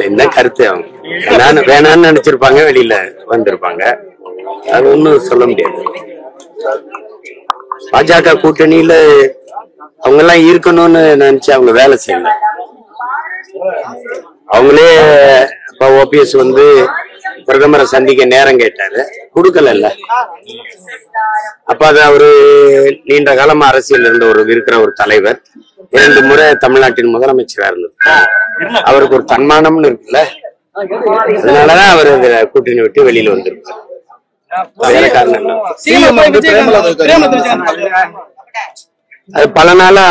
அதுல என்ன கருத்து அவங்க வேணான்னு நினைச்சிருப்பாங்க, வெளியில வந்திருப்பாங்க. அது ஒண்ணும் சொல்ல முடியாது. பாஜக கூட்டணியில அவங்க எல்லாம் இருக்கணும்னு நினைச்சு அவங்க வேலை செய்யல. அவங்களே இப்ப ஓபிஎஸ் வந்து பிரதமரை சந்திக்க நேரம் கேட்டாரு, கொடுக்கல. அப்ப அது அவரு நீண்ட காலமா அரசியல் இருந்த இருக்கிற ஒரு தலைவர், 2 முறை தமிழ்நாட்டின் முதலமைச்சரா இருந்தது. அவருக்கு ஒரு தன்மானம்னு இருக்குல்ல, அதனாலதான் அவர் இந்த கூட்டணி விட்டு வெளியில வந்திருப்பார். வேற காரணம் அது பல நாளா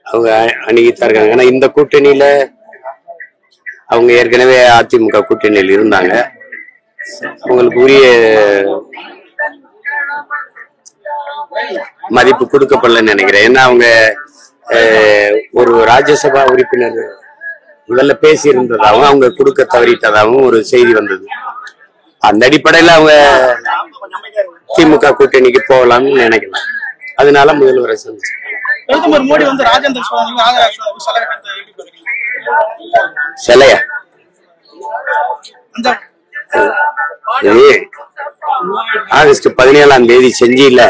அவங்க அணுகித்தான் இருக்காங்க. ஏன்னா இந்த கூட்டணியில அவங்க ஏற்கனவே அதிமுக கூட்டணியில் இருந்தாங்க. அவங்களுக்கு உரிய மதிப்பு கொடுக்கப்படலன்னு நினைக்கிறேன். ஏன்னா அவங்க ஒரு ராஜ்யசபா உறுப்பினர் முதல்ல பேசி இருந்ததாகவும் அவங்க கொடுக்க தவறிட்டதாகவும் ஒரு செய்தி வந்தது. அந்த அடிப்படையில அவங்க திமுக கூட்டணிக்கு போகலாம்னு நினைக்கலாம். அதனால முதல்வரை சந்திச்சு மோடி வந்து ராஜேந்திர சிலையா ஆகஸ்ட் 17 செஞ்சியில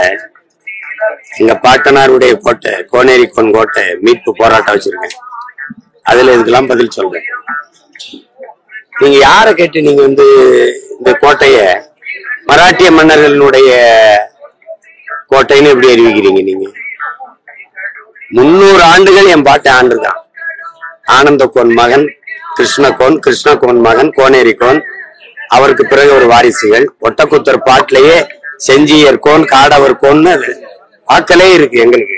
எங்க பாட்டனாருடைய கோட்டை, கோனேரி கோன் கோட்டை மீட்பு போராட்டம் வச்சிருக்கேன். அதுல இதுக்கெல்லாம் பதில் சொல்றேன். நீங்க யாரை கேட்டு நீங்க வந்து இந்த கோட்டைய மராட்டிய மன்னர்களுடைய கோட்டைன்னு எப்படி அறிவிக்கிறீங்க? நீங்க 300 ஆண்டுகள் என் பாட்டை ஆண்டுதான். ஆனந்த கோன் மகன் கிருஷ்ணகோன், கிருஷ்ணகோன் மகன் கோனேரி கோன், அவருக்கு பிறகு ஒரு வாரிசுகள். ஒட்டக்குத்தர் பாட்டிலேயே செஞ்சியர் கோன், காடவர் கோன்னு வாக்கலே இருக்கு. எங்களுக்கு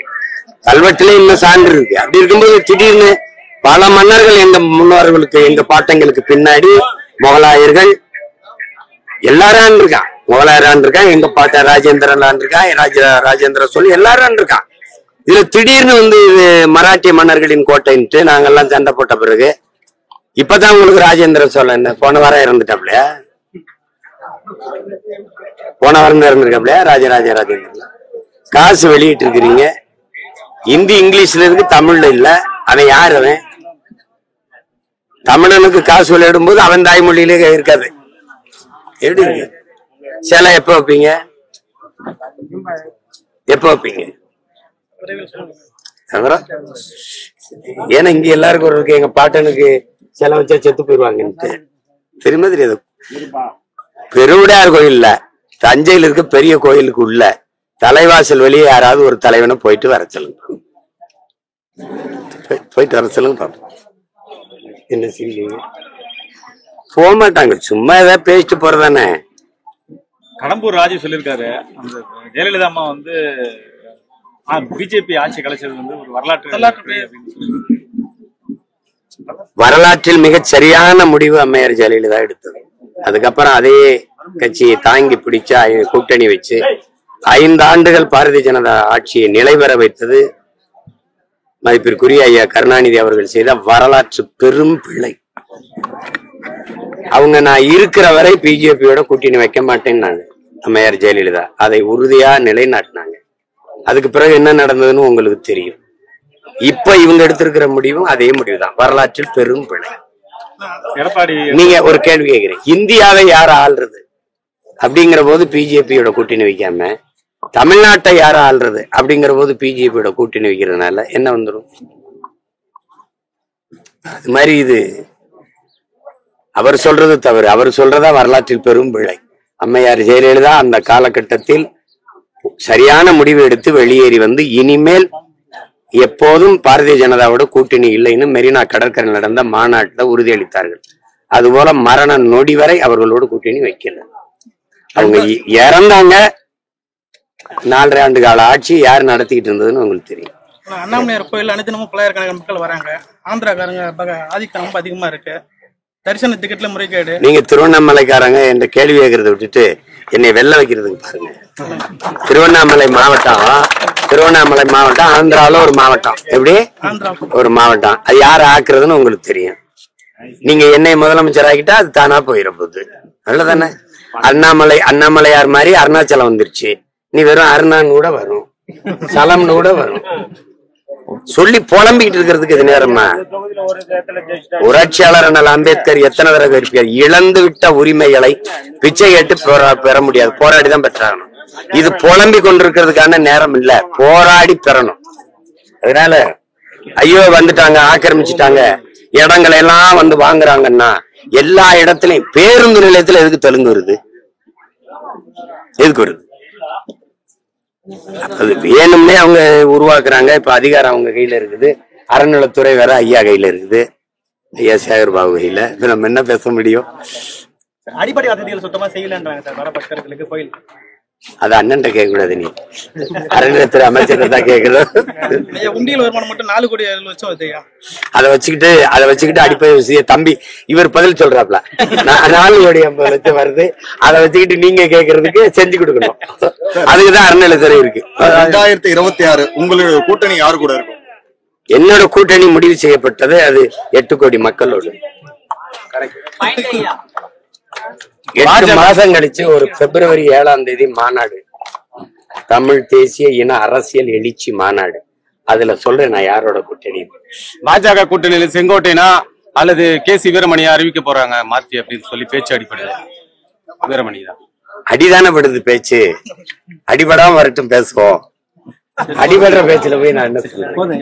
கல்வெட்டிலே இன்னும் சான்று இருக்கு. அப்படி இருக்கும்போது திடீர்னு பல மன்னர்கள் எங்க முன்னோர்களுக்கு, எங்க பாட்டங்களுக்கு பின்னாடி முகலாயர்கள் எல்லாரும் இருக்கான். முகலாயரான் இருக்கான், எங்க பாட்ட ராஜேந்திரன் இருக்கான், ராஜேந்திர சொல்லி எல்லாரும் இருக்கான். இதுல திடீர்னு வந்து இது மராட்டிய மன்னர்களின் கோட்டைன்ட்டு நாங்கெல்லாம் சண்டை போட்ட பிறகு இப்பதான் உங்களுக்கு ராஜேந்திர சோழன் போன வாரம் இறந்துட்டாப்லையா? போன வாரம் இறந்துருக்காப்லையா ராஜேந்திரன்? காசு வெளியிட்டு இருக்கிறீங்க, ஹிந்தி இங்கிலீஷ்ல இருக்கு, தமிழ்ல இல்ல. அவன் யார்? அவன் தமிழனுக்கு காசு வெளியிடும் போது அவன் தாய்மொழியிலே இருக்காது. எப்படி இருக்கு? சிலை எப்ப வைப்பீங்க? எப்ப வைப்பீங்க? ஏன்னா இங்க எல்லாருக்கும் ஒரு இருக்கு, எங்க பாட்டனுக்கு சிலை வச்சா செத்து போயிருவாங்கன்ட்டு. தெரியுமா தெரியாது? பெருவுடையார் கோயில்ல, தஞ்சையில் இருக்க பெரிய கோயிலுக்கு உள்ள தலைவாசல் வெளியே யாராவது ஒரு தலைவனை போயிட்டு வர சொல்லுங்க, போயிட்டு வர சொல்லுங்க பாப்போம். என்ன செய்வீங்க? போக மாட்டாங்க, சும்மா ஏதாவது பேசிட்டு போறதானே. கடம்பூர் ராஜு சொல்லியிருக்காரு, அந்த ஜெயலலிதா அம்மா வந்து பிஜேபி ஆட்சி கலைச்சது வந்து ஒரு வரலாற்றில் மிகச் சரியான முடிவு அம்மையார் ஜெயலலிதா எடுத்தது. அதுக்கப்புறம் அதே கட்சியை தாங்கி பிடிச்ச கூட்டணி வச்சு 5 ஆண்டுகள் பாரதிய ஜனதா ஆட்சியை நிலைபெற வைத்தது மதிப்பிற்குரிய ஐயா கருணாநிதி அவர்கள் செய்த வரலாற்று பெரும் பிழை. அவங்க நான் இருக்கிற வரை பிஜேபியோட கூட்டணி வைக்க மாட்டேன்னாங்க அம்மையார் ஜெயலலிதா. அதை உறுதியா நிலைநாட்டினாங்க. அதுக்கு பிறகு என்ன நடந்ததுன்னு உங்களுக்கு தெரியும். இப்ப இவங்க எடுத்திருக்கிற முடிவும் அதே முடிவுதான், வரலாற்றில் பெரும் பிழை. நீங்க ஒரு கேள்வி கேட்கிறேன், இந்தியாவை யார ஆள்றது அப்படிங்கிற போது பிஜேபியோட கூட்டணி வைக்காம தமிழ்நாட்டை யார ஆள்றது அப்படிங்கிற போது பிஜேபியோட கூட்டணி வைக்கிறதுனால என்ன வந்துடும்? அது மாதிரி இது அவர் சொல்றது தவறு. அவர் சொல்றதா வரலாற்றில் பெரும் பிழை. அம்மையார் ஜெயலலிதா அந்த காலகட்டத்தில் சரியான முடிவு எடுத்து வெளியேறி வந்து இனிமேல் எப்போதும் பாரதிய ஜனதாவோட கூட்டணி இல்லைன்னு மெரினா கடற்கரையில் நடந்த மாநாட்டில் உறுதியளித்தார்கள். அதுபோல மரண நொடி வரை அவர்களோடு கூட்டணி வைக்கல. அவங்க இறந்தாங்க. 4.5 ஆண்டு கால ஆட்சி யார் நடத்திக்கிட்டு இருந்ததுன்னு உங்களுக்கு தெரியும். அண்ணாமலையார் கோயில் அனைத்தினமும் பல்லாயிரக்கணக்கான மக்கள் வராங்க. ஆந்திராக்காரங்க ஆதிக்கம் ரொம்ப அதிகமா இருக்கு. தரிசன டிக்கெட்ல முறைகேடு. நீங்க திருவண்ணாமலைக்காரங்க என்ற கேள்வி கேட்கறத விட்டுட்டு என்னை வெல்ல வைக்கிறதுக்கு பாருங்க. திருவண்ணாமலை மாவட்டம் ஆந்திரால ஒரு மாவட்டம். எப்படி ஒரு மாவட்டம், அது யாரு ஆக்குறதுன்னு உங்களுக்கு தெரியும். நீங்க என்னை முதலமைச்சர் ஆகிட்டா அது தானா போயிட போகுது. நல்லதானே? அண்ணாமலையார் மாதிரி அருணாச்சலம் வந்துருச்சு. நீ வெறும் அருணான்னு கூட வரும், சலம்னு கூட வரும். சொல்லி புலம்பிக்கிட்டு இருக்கிறதுக்கு இது நேரமா? புரட்சியாளர் அண்ணல் அம்பேத்கர் எத்தனை தடவை இருப்பார்? இழந்து விட்ட உரிமைகளை பிச்சை கேட்டு பெற முடியாது, போராடிதான் பெற்றாகணும். இது புலம்பி கொண்டிருக்கிறதுக்கான நேரம் இல்ல, போராடி பெறணும். அதனால ஐயோ வந்துட்டாங்க, ஆக்கிரமிச்சுட்டாங்க, இடங்களை எல்லாம் வந்து வாங்குறாங்கன்னா எல்லா இடத்துலயும் பேருந்து நிலையத்துல எதுக்கு தெலுங்கு வருது? எதுக்கு வருது? அது வேணும்னே அவங்க உருவாக்குறாங்க. இப்ப அதிகாரம் அவங்க கையில இருக்குது, அறநிலைத்துறை வேற ஐயா கையில இருக்குது, ஐயா சேகர் பாபு கையில. இப்ப நம்ம என்ன பேச முடியும்? அடிப்படை வசதிகள் சுத்தமா செய்யலன்றாங்க சார் வர பக்தர்களுக்கு கோயில். அது அண்ணன் கேட்க கூடாது, நீ அறநிலையத்துறை அமைச்சர் தான் கேட்கணும். உண்டியல் வருமானம் மட்டும் 4 கோடி லட்சம் அதை வச்சுக்கிட்டு அடிப்படை விஷயம் தம்பி இவர் பதில் சொல்றாப்ல. 4 கோடி 50 லட்சம் வருது, அதை வச்சுக்கிட்டு நீங்க கேட்கறதுக்கு செஞ்சு கொடுக்கணும். அதுக்குதான் அறநிலையத்துறை இருக்கு. 2026 உங்களுடைய கூட்டணி யாரு கூட இருக்கும்? என்னோட கூட்டணி முடிவு செய்யப்பட்டது, அது 8 கோடி மக்களோடு. 8 மாசம் கழிச்சு ஒரு பிப்ரவரி 7ஆம் தேதி மாநாடு, தமிழ் தேசிய இன அரசியல் எழுச்சி மாநாடு. அதுல சொல்றேன் நான் யாரோட கூட்டணி. பாஜக கூட்டணியில செங்கோட்டைனா அல்லது KC வீரமணியா அறிவிக்க போறாங்க மாத்தி அப்படின்னு சொல்லி பேச்சு அடிப்படையில வீரமணி தான். அடிதானே படுது பேச்சு, அடிபடாம வரட்டும் பேசுவோம். அடிபடுற பேச்சுல போய் நான் என்ன சொல்றேன்?